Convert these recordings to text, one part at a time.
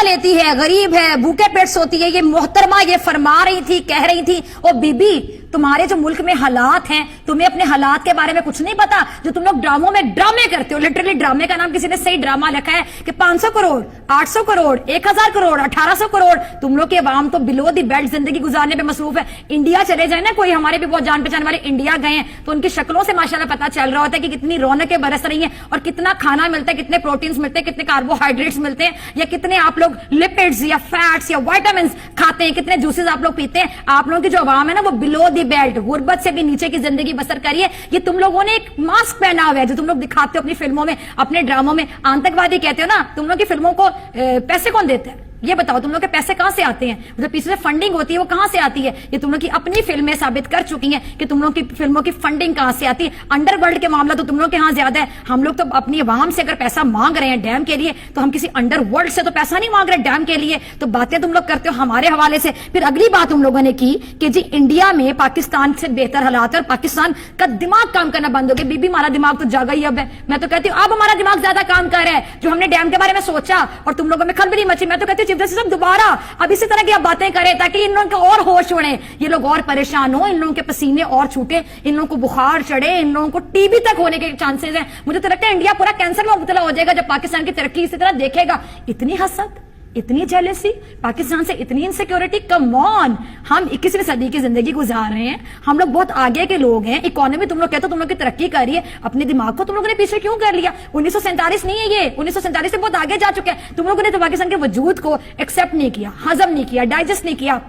लेती है, गरीब है, भूखे पेट सोती है। ये मोहतरमा ये फरमा रही थी, कह रही थी, ओ बीबी तुम्हारे जो मुल्क में हालात हैं, तुम्हें अपने हालात के बारे में कुछ नहीं पता, जो तुम लोग ड्रामों में ड्रामे करते हो। लिटरली ड्रामे का नाम किसी ने सही ड्रामा लिखा है कि 500 करोड़, 800 करोड़, 1000 करोड़, 1800 करोड़। तुम लोग के अवाम तो बिलो दी बेल्ट जिंदगी गुजारने पे मसरूफ है। इंडिया चले जाए ना, कोई हमारे भी बहुत जान पहचान वाले इंडिया गए हैं तो उनकी शक्लों से माशाल्लाह पता चल रहा होता है कि कितनी रौनकें बरस रही हैं और कितना खाना मिलता है, कितने प्रोटीन्स मिलते हैं, कितने कार्बोहाइड्रेट्स मिलते हैं, या कितने आप लोग लिपिड्स या फैट्स या विटामिन खाते हैं, कितने जूसेस आप लोग पीते हैं। आप लोगों की जो अवाम है ना वो बिलो दी बेल्ट, गुर्बत से भी नीचे की जिंदगी बसर करिए। ये तुम लोगों ने एक मास्क पहना हुआ है जो तुम लोग दिखाते हो अपनी फिल्मों में, अपने ड्रामों में। आतंकवादी कहते हो ना, तुम लोग की फिल्मों को पैसे कौन देते हैं ये बताओ? तुम लोग के पैसे कहां से आते हैं? जो पीछे से फंडिंग होती है वो कहां से आती है? ये तुम लोग की अपनी फिल्में साबित कर चुकी हैं कि तुम लोग की फिल्मों की फंडिंग कहां से आती है। अंडरवर्ल्ड के मामला तो तुम लोग के यहां ज्यादा है। हम लोग तो अपनी अवाम से अगर पैसा मांग रहे हैं डैम के लिए तो हम किसी अंडरवर्ल्ड से तो पैसा नहीं मांग रहे डैम के लिए। तो बातें तुम लोग करते हो हमारे हवाले से। फिर अगली बात तुम लोगों ने की कि जी इंडिया में पाकिस्तान से बेहतर हालात है और पाकिस्तान का दिमाग काम करना बंद हो गया। बीबी हमारा दिमाग तो जागा ही अब है। मैं तो कहती हूँ अब हमारा दिमाग ज्यादा काम कर रहा है। जो हमने डैम के बारे में सोचा और तुम लोगों में खलबली मची, मैं तो कहती हूँ चीफ जस्टिस साहब दोबारा अब इसी तरह की आप बातें करें ताकि इन लोगों को और होश उड़े, ये लोग और परेशान हो, इन लोगों के पसीने और छूटे, इन लोगों को बुखार चढ़े, इन लोगों को टीबी तक होने के चांसेस हैं। मुझे तो लगता है इंडिया पूरा कैंसर में मुब्तला हो जाएगा जब पाकिस्तान की तरक्की इसी तरह देखेगा। इतनी हसद, इतनी जेलसी, पाकिस्तान से इतनी इनसिक्योरिटी, कम ऑन। हम 21वीं सदी की जिंदगी गुजार रहे हैं, हम लोग बहुत आगे के लोग हैं। इकोनॉमी तुम लोग कहते हो तुम लोग की तरक्की कर रही है, अपने दिमाग को तुम लोगों ने पीछे क्यों कर लिया? 1947 नहीं है ये, 1947 से बहुत आगे जा चुके हैं। तुम लोगों ने तो पाकिस्तान के वजूद को एक्सेप्ट नहीं किया, हजम नहीं किया, डाइजेस्ट नहीं किया।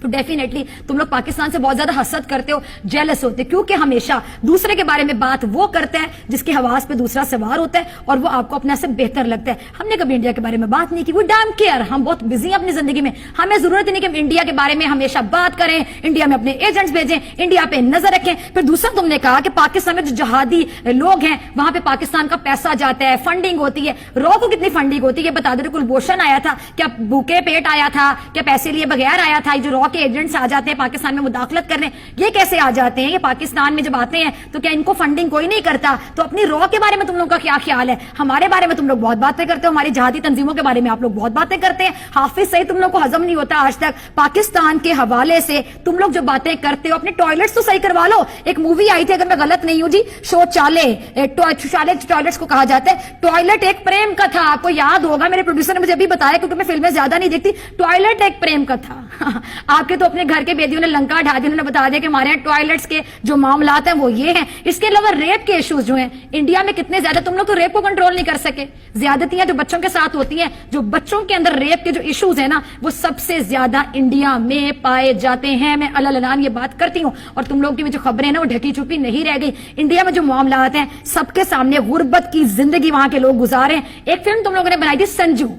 तो डेफिनेटली तुम लोग पाकिस्तान से बहुत ज्यादा हसद करते हो, जेलस होते, क्योंकि हमेशा दूसरे के बारे में बात वो करते हैं जिसके हवास पे दूसरा सवार होता है और वो आपको अपने से बेहतर लगता है। हमने कभी इंडिया के बारे में बात नहीं की, वो डैम केयर, हम बहुत बिजी हैं अपनी जिंदगी में। हमें जरूरत ही नहीं कि हम इंडिया के बारे में हमेशा बात करें, इंडिया में अपने एजेंट्स भेजें, इंडिया पे नजर रखें। फिर दूसरा तुमने कहा कि पाकिस्तान में जो जहादी लोग हैं वहां पे पाकिस्तान का पैसा जाता है, फंडिंग होती है। रॉ को कितनी फंडिंग होती है बता दो। कुलभूषण आया था क्या भूखे पेट आया था, क्या पैसे लिए बगैर आया था? जो रॉ के एजेंट्स आ जाते हैं पाकिस्तान में मुदाखलत करने, ये कैसे आ जाते हैं? ये पाकिस्तान में जब आते हैं तो क्या इनको फंडिंग कोई नहीं करता? तो अपनी रॉ के बारे में तुम लोगों का क्या ख्याल है? हमारे बारे में तुम लोग बहुत बातें करते हो, हमारी जहादी तंजीमों के बारे में आप लोग बहुत बातें करते हैं। हाफिज सही तुम लोग को हजम नहीं होता आज तक। पाकिस्तान के हवाले से तुम लोग जो बातें करते हो, अपने टॉयलेट्स तो सही करवा लो। एक मूवी आई थी अगर मैं गलत नहीं हूं जी, शौचालय, टॉयलेट्स को कहा जाता है। टॉयलेट एक प्रेम का था, आपको याद होगा, मेरे प्रोड्यूसर ने मुझे अभी बताया क्योंकि मैं फिल्में ज्यादा नहीं देखती। टॉयलेट एक प्रेम का था। आपके तो अपने घर के बेदियों ने लंका ढा दी, उन्होंने बता दिया कि हमारे यहाँ टॉयलेट्स के जो मामलात हैं वो ये हैं। इसके अलावा रेप के इश्यूज जो हैं इंडिया में कितने ज्यादा, तुम लोग तो रेप को कंट्रोल नहीं कर सके। ज्यादतियां जो बच्चों के साथ होती हैं, जो बच्चों के अंदर रेप के जो इश्यूज है ना, वो सबसे ज्यादा इंडिया में पाए जाते हैं। मैं अल्लाह ये बात करती हूँ और तुम लोग की जो खबरें हैं ना वो ढकी छुपी नहीं रह गई। इंडिया में जो मामलात हैं सबके सामने, गुर्बत की जिंदगी वहां के लोग गुजारे। एक फिल्म तुम लोगों ने बनाई थी संजू,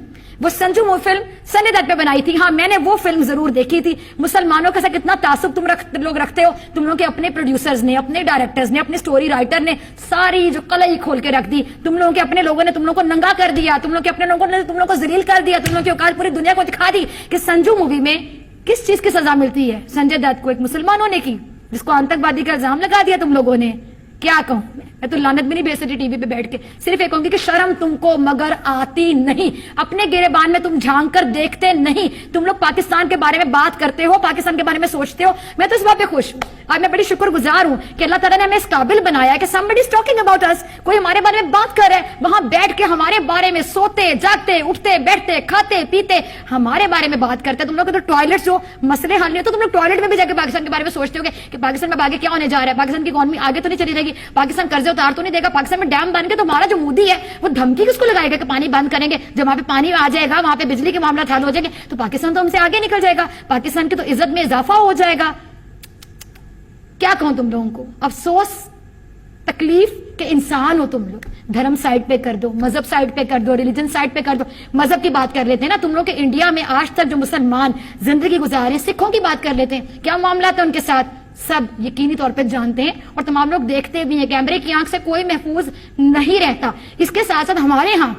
वो संजू वो फिल्म संजय दत्त पे बनाई थी। हाँ मैंने वो फिल्म जरूर देखी थी। मुसलमानों के साथ कितना तासुब तुम लोग रखते हो। तुम लोग के अपने प्रोड्यूसर्स ने, अपने डायरेक्टर्स ने, अपने स्टोरी राइटर ने सारी जो कलई खोल के रख दी। तुम लोगों के अपने लोगों ने तुम लोग को नंगा कर दिया, तुम लोग के अपने लोगों ने तुम लोग को जलील कर दिया। तुम लोग की औकात पूरी दुनिया को दिखा दी कि संजू मूवी में किस चीज की सजा मिलती है संजय दत्त को, एक मुसलमान होने की, जिसको आतंकवादी का इल्जाम लगा दिया तुम लोगों ने। क्या कहूं मैं तो लानत भी नहीं भेज सकती टीवी पे बैठ के। सिर्फ एक कहूंगी कि शर्म तुमको मगर आती नहीं, अपने गिरेबान में तुम झांक कर देखते नहीं। तुम लोग पाकिस्तान के बारे में बात करते हो, पाकिस्तान के बारे में सोचते हो। मैं तो इस बात पे खुश हूं, आज मैं बड़ी शुक्रगुजार हूं कि अल्लाह ताला ने हमें इस काबिल बनाया कि somebody is talking about us, कोई हमारे बारे में बात कर रहा है, वहां बैठ के हमारे बारे में सोते जागते उठते बैठते खाते पीते हमारे बारे में बात करते हैं। तुम लोग तो टॉयलेट जो मसले हल नहीं, तो तुम लोग टॉयलेट में भी जाकर पाकिस्तान के बारे में सोचते हो कि पाकिस्तान में आगे क्या होने जा रहा है, पाकिस्तान की इकोनॉमी आगे तो नहीं चली जाएगी, पाकिस्तान कर्जे उतार तो नहीं देगा, पाकिस्तान में डैम बन के तो हमारा जो मोदी है वो धमकी किसको लगाएगा कि पानी बंद करेंगे। जब वहां पे पानी आ जाएगा, वहां पे बिजली के मामला हल हो जाएंगे तो पाकिस्तान तो हमसे आगे निकल जाएगा, पाकिस्तान की तो इज्जत में इजाफा हो जाएगा। क्या कहूं तुम लोगों को, अफसोस तकलीफ के इंसान हो तुम लोग। धर्म साइड पे कर दो, मजहब साइड पे कर दो, रिलीजन साइड पे कर दो। मजहब की बात कर लेते हैं ना, तुम लोग के इंडिया में आज तक जो मुसलमान जिंदगी गुजारे, सिखों की बात कर लेते हैं, क्या मामला था उनके साथ, सब यकीनी तौर पे जानते हैं और तमाम लोग देखते भी हैं। कैमरे की आंख से कोई महफूज नहीं रहता। इसके साथ साथ हमारे यहाँ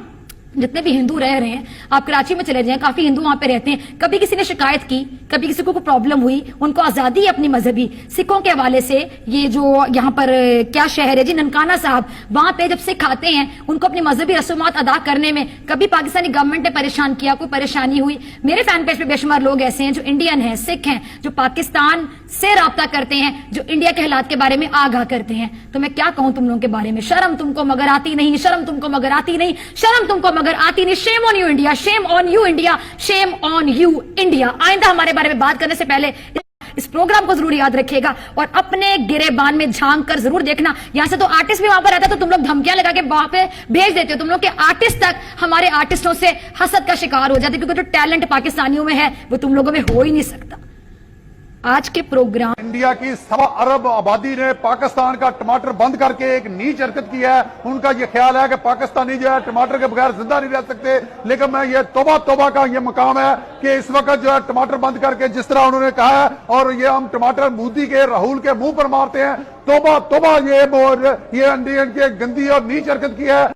जितने भी हिंदू रह रहे हैं, आप कराची में चले जाएं, काफी हिंदू वहां पे रहते हैं, कभी किसी ने शिकायत की, कभी किसी को कोई प्रॉब्लम हुई, उनको आजादी है अपनी मजहबी सिखों के हवाले से। ये जो यहाँ पर क्या शहर है जी, ननकाना साहब, वहां पे जब सिख आते हैं उनको अपनी मजहबी रसूमात अदा करने में कभी पाकिस्तानी गवर्नमेंट ने परेशान किया, कोई परेशानी हुई? मेरे फैन पेज पे बेशुमार लोग ऐसे हैं जो इंडियन हैं, सिख हैं, जो पाकिस्तान से राब्ता करते हैं, जो इंडिया के हालात के बारे में आगाह करते हैं। तो मैं क्या कहूं तुम लोगों के बारे में? शर्म तुमको मगर आती नहीं, शर्म तुमको मगर आती नहीं, शर्म तुमको मगर आती नहीं। Shame on you India, shame on you India, shame on you India. आइंदा हमारे बारे में बात करने से पहले इस प्रोग्राम को जरूर याद रखिएगा और अपने गिरेबान में झांक कर जरूर देखना। यहां से तो आर्टिस्ट भी वहां पर रहता है, तो तुम लोग धमकियां लगा के वहां पे भेज देते हो। तुम लोग के आर्टिस्ट तक हमारे आर्टिस्टों से हसद का शिकार हो जाते, क्योंकि जो टैलेंट पाकिस्तानियों में है वो तुम लोगों में हो ही नहीं सकता। आज के प्रोग्राम, इंडिया की 1.25 अरब आबादी ने पाकिस्तान का टमाटर बंद करके एक नीच हरकत की है। उनका यह ख्याल है कि पाकिस्तानी जो है टमाटर के बगैर जिंदा नहीं रह सकते। लेकिन मैं ये तौबा तौबा का ये मकाम है कि इस वक्त जो है टमाटर बंद करके जिस तरह उन्होंने कहा है, और ये हम टमाटर मोदी के, राहुल के मुंह पर मारते हैं। तौबा तौबा, ये इंडियन की गंदी और नीच हरकत की है।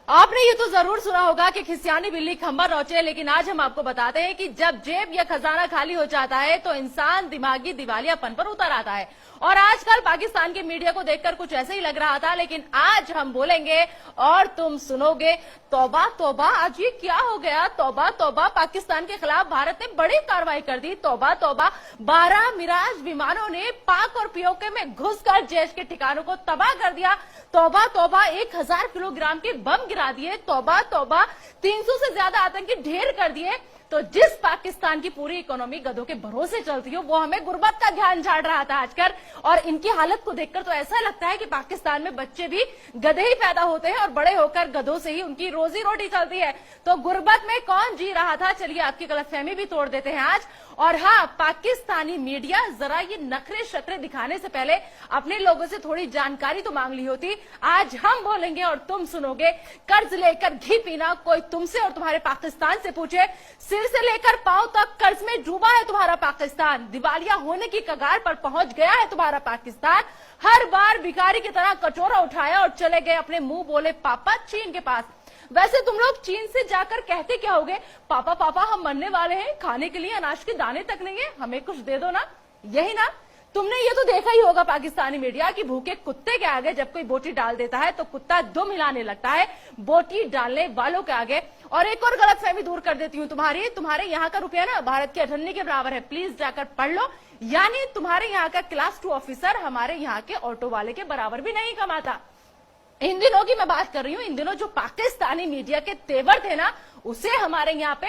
आपने ये तो जरूर सुना होगा कि खिसियानी बिल्ली खंबा नोचे, लेकिन आज हम आपको बताते हैं कि जब जेब या खजाना खाली हो जाता है तो इंसान दिमागी दिवालियापन पर उतर आता है। और आजकल पाकिस्तान के मीडिया को देखकर कुछ ऐसे ही लग रहा था, लेकिन आज हम बोलेंगे और तुम सुनोगे। तौबा तौबा, आज ये क्या हो गया? तौबा तौबा, पाकिस्तान के खिलाफ भारत ने बड़ी कार्रवाई कर दी। तौबा तौबा, 12 मिराज विमानों ने पाक और पीओके में घुसकर जैश के ठिकानों को तबाह कर दिया। तौबा तौबा, 1000 किलोग्राम के बम गिरा दिए। तौबा तौबा, 300 से ज्यादा आतंकी ढेर कर दिए। तो जिस पाकिस्तान की पूरी इकोनॉमी गधों के भरोसे चलती हो, वो हमें गुर्बत का ध्यान झाड़ रहा था आजकल। और इनकी हालत को देखकर तो ऐसा लगता है कि पाकिस्तान में बच्चे भी गधे ही पैदा होते हैं और बड़े होकर गधों से ही उनकी रोजी रोटी चलती है। तो गुर्बत में कौन जी रहा था? चलिए आपकी गलतफहमी भी तोड़ देते हैं आज। और हाँ, पाकिस्तानी मीडिया जरा ये नखरे शक्रे दिखाने से पहले अपने लोगों से थोड़ी जानकारी तो मांग ली होती। आज हम बोलेंगे और तुम सुनोगे। कर्ज लेकर घी पीना, कोई तुमसे और तुम्हारे पाकिस्तान से पूछे। सिर से लेकर पांव तक कर्ज में डूबा है तुम्हारा पाकिस्तान। दिवालिया होने की कगार पर पहुंच गया है तुम्हारा पाकिस्तान। हर बार भिखारी की तरह कटोरा उठाया और चले गए अपने मुंह बोले पापा चीन के पास। वैसे तुम लोग चीन से जाकर कहते क्या होगे? पापा पापा हम मरने वाले हैं, खाने के लिए अनाज के दाने तक नहीं है, हमें कुछ दे दो ना। यही ना? तुमने ये तो देखा ही होगा पाकिस्तानी मीडिया की भूखे कुत्ते के आगे जब कोई बोटी डाल देता है तो कुत्ता दुम हिलाने लगता है बोटी डालने वालों के आगे। और एक और गलतफहमी दूर कर देती हूँ तुम्हारे यहाँ का रुपया ना भारत के 98 के बराबर है। प्लीज जाकर पढ़ लो। यानी तुम्हारे यहाँ का क्लास 2 ऑफिसर हमारे यहाँ के ऑटो वाले के बराबर भी नहीं कमाता। इन दिनों की मैं बात कर रही हूँ, इन दिनों जो पाकिस्तानी मीडिया के तेवर थे ना, उसे हमारे यहाँ पे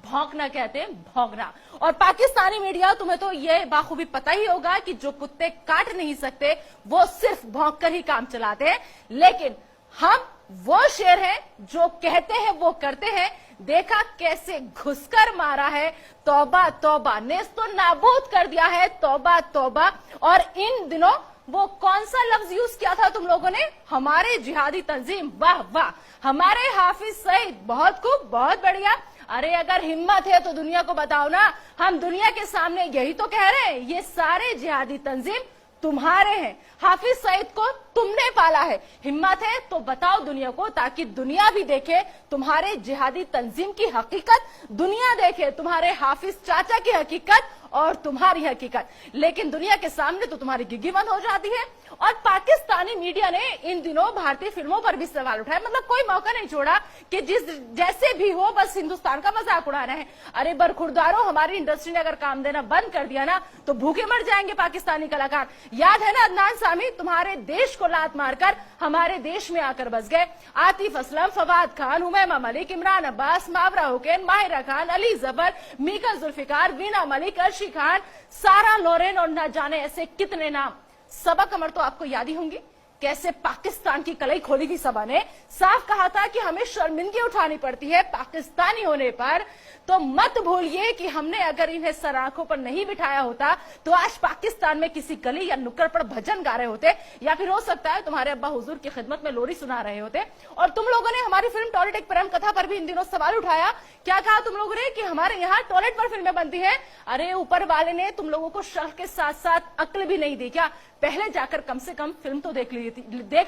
भौंकना कहते हैं, भौंकना। और पाकिस्तानी मीडिया, तुम्हें तो ये बाखूबी पता ही होगा कि जो कुत्ते काट नहीं सकते वो सिर्फ भौंक कर ही काम चलाते हैं। लेकिन हम वो शेर हैं जो कहते हैं वो करते हैं। देखा कैसे घुसकर मारा है। तौबा तौबा, नेस्तो नाबूद कर दिया है। तौबा तौबा। और इन दिनों वो कौन सा लफ्ज यूज किया था तुम लोगों ने? हमारे जिहादी तंजीम। वाह वाह, हमारे हाफिज सईद, बहुत खूब, बहुत बढ़िया। अरे अगर हिम्मत है तो दुनिया को बताओ ना। हम दुनिया के सामने यही तो कह रहे हैं, ये सारे जिहादी तंजीम तुम्हारे हैं। हाफिज सईद को तुमने पाला है। हिम्मत है तो बताओ दुनिया को, ताकि दुनिया भी देखे तुम्हारे जिहादी तंजीम की हकीकत, दुनिया देखे तुम्हारे हाफिज चाचा की हकीकत और तुम्हारी हकीकत। लेकिन दुनिया के सामने तो तुम्हारी गिग्गी बंद हो जाती है। और पाकिस्तानी मीडिया ने इन दिनों भारतीय फिल्मों पर भी सवाल उठाया। मतलब कोई मौका नहीं छोड़ा कि जैसे भी हो बस हिंदुस्तान का मजाक उड़ाना है। अरे बरखुरदारों, हमारी इंडस्ट्री ने अगर काम देना बंद कर दिया ना तो भूखे मर जाएंगे पाकिस्तानी कलाकार। याद है ना अदनान सामी, तुम्हारे देश को लात मारकर हमारे देश में आकर बस गए। आतिफ असलम, फवाद खान, हुमैमा मलिक, इमरान अब्बास, मावरा हुसैन, माहिरा खान, अली जबर, मीका जुल्फिकार, वीना मलिक, अर्शी खान, सारा लोरेन और न जाने ऐसे कितने नाम। सबा कमर तो आपको याद ही होंगी, कैसे पाकिस्तान की कलई खोली थी सबा ने। साफ कहा था कि हमें शर्मिंदगी उठानी पड़ती है पाकिस्तानी होने पर। तो मत भूलिए कि हमने अगर इन्हें सर आंखों पर नहीं बिठाया होता तो आज पाकिस्तान में किसी गली या नुक्कड़ पर भजन गा रहे होते, या फिर हो सकता है तुम्हारे अब्बा हुजूर की खिदमत में लोरी सुना रहे होते। और तुम लोगों ने हमारी फिल्म टॉयलेट एक प्रेम कथा पर भी इन दिनों सवाल उठाया। क्या कहा तुम लोगों ने? कि हमारे यहाँ टॉयलेट पर फिल्में बनती है। अरे ऊपर वाले ने तुम लोगों को शर्फ के साथ साथ अक्ल भी नहीं दी क्या? पहले जाकर कम से कम फिल्म तो देख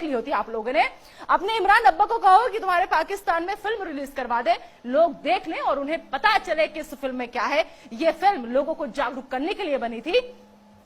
ली होती आप लोगों ने। अपने इमरान अब्बा को कहो कि तुम्हारे पाकिस्तान में फिल्म रिलीज करवा दे, लोग देख लें और उन्हें पता चले कि इस फिल्म में क्या है। ये फिल्म लोगों को जागरूक करने के लिए बनी थी।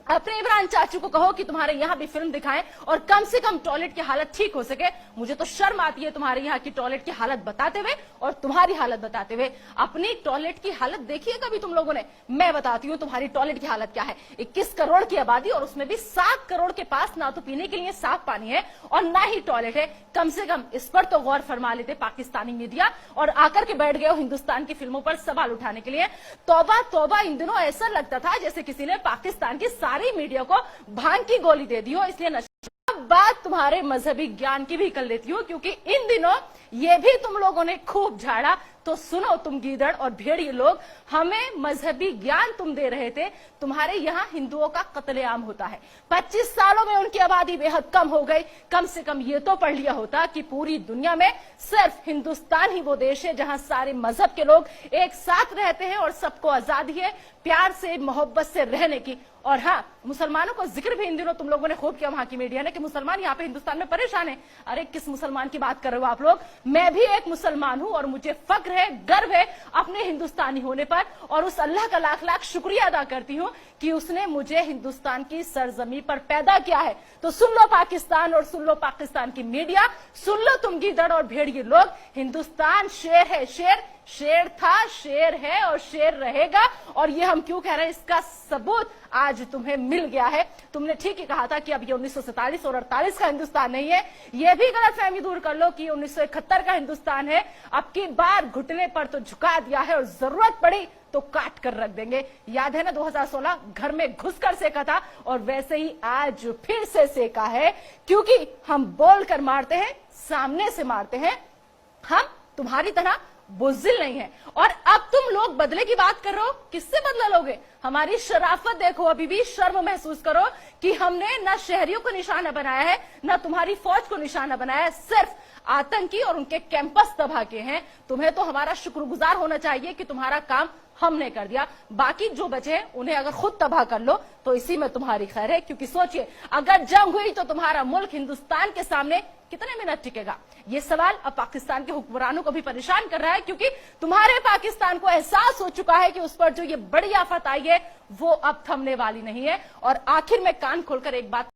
अपने इमरान चाचू को कहो कि तुम्हारे यहां भी फिल्म दिखाएं और कम से कम टॉयलेट की हालत ठीक हो सके। मुझे तो शर्म आती है तुम्हारे यहाँ की टॉयलेट की हालत बताते हुए और तुम्हारी हालत बताते हुए। अपनी टॉयलेट की हालत देखी है कभी तुम लोगों ने? मैं बताती हूँ तुम्हारी टॉयलेट की हालत क्या है। 21 करोड़ की आबादी और उसमें भी 7 करोड़ के पास ना तो पीने के लिए साफ पानी है और ना ही टॉयलेट है। कम से कम इस पर तो गौर फरमा लेते पाकिस्तानी मीडिया, और आकर के बैठ गए हो हिंदुस्तान की फिल्मों पर सवाल उठाने के लिए। तौबा तौबा, इन दिनों ऐसा लगता था जैसे किसी ने पाकिस्तान की सारी मीडिया को भांग की गोली दे दी हो, इसलिए अब बात तुम्हारे मजहबी ज्ञान की भी कर लेती हूँ, क्योंकि इन दिनों ये भी तुम लोगों ने खूब झाड़ा। तो सुनो तुम गीदड़ और भेड़िए लोग, हमें मजहबी ज्ञान तुम दे रहे थे। तुम्हारे यहाँ हिंदुओं का कत्लेआम होता है, 25 सालों में उनकी आबादी बेहद कम हो गई। कम से कम ये तो पढ़ लिया होता कि पूरी दुनिया में सिर्फ हिंदुस्तान ही वो देश है जहां सारे मजहब के लोग एक साथ रहते हैं और सबको आजादी है प्यार से मोहब्बत से रहने की। और हाँ, मुसलमानों को जिक्र भी इन दिनों तुम लोगों ने खूब किया वहां की मीडिया ने कि मुसलमान यहाँ पे हिंदुस्तान में परेशान है। अरे किस मुसलमान की बात कर रहे हो आप लोग? मैं भी एक मुसलमान हूं और मुझे फक्र है, गर्व है अपने हिंदुस्तानी होने पर, और उस अल्लाह का लाख लाख शुक्रिया अदा करती हूँ कि उसने मुझे हिंदुस्तान की सरजमी पर पैदा किया है। तो सुन लो पाकिस्तान और सुन लो पाकिस्तान की मीडिया, सुन लो तुम गीदड़ और भेड़िए लोग, हिंदुस्तान शेर है, शेर था, शेर है और शेर रहेगा। और ये हम क्यों कह रहे हैं, इसका सबूत आज तुम्हें मिल गया है। तुमने ठीक ही कहा था कि अब ये 1947 और 48 का हिंदुस्तान नहीं है। ये भी गलतफहमी दूर कर लो कि 1971 का हिंदुस्तान है। अब की बार घुटने पर तो झुका दिया है और जरूरत पड़ी तो काट कर रख देंगे। याद है ना 2016 घर में घुसकर सेका था, और वैसे ही आज फिर से सेका है, क्योंकि हम बोल कर मारते हैं, सामने से मारते हैं। हम तुम्हारी तरह बुज़दिल नहीं है। और अब तुम लोग बदले की बात कर रहे हो, किससे बदला लोगे? हमारी शराफत देखो, अभी भी शर्म महसूस करो कि हमने ना शहरियों को निशाना बनाया है, ना तुम्हारी फौज को निशाना बनाया है, सिर्फ आतंकी और उनके कैंपस तबाह किए हैं। तुम्हें तो हमारा शुक्रगुजार होना चाहिए कि तुम्हारा काम हमने कर दिया। बाकी जो बचे हैं उन्हें अगर खुद तबाह कर लो तो इसी में तुम्हारी खैर है, क्योंकि सोचिए अगर जंग हुई तो तुम्हारा मुल्क हिंदुस्तान के सामने कितने मिनट टिकेगा? ये सवाल अब पाकिस्तान के हुक्मरानों को भी परेशान कर रहा है, क्योंकि तुम्हारे पाकिस्तान को एहसास हो चुका है कि उस पर जो ये बड़ी आफत आई है वो अब थमने वाली नहीं है। और आखिर में कान खोलकर एक बात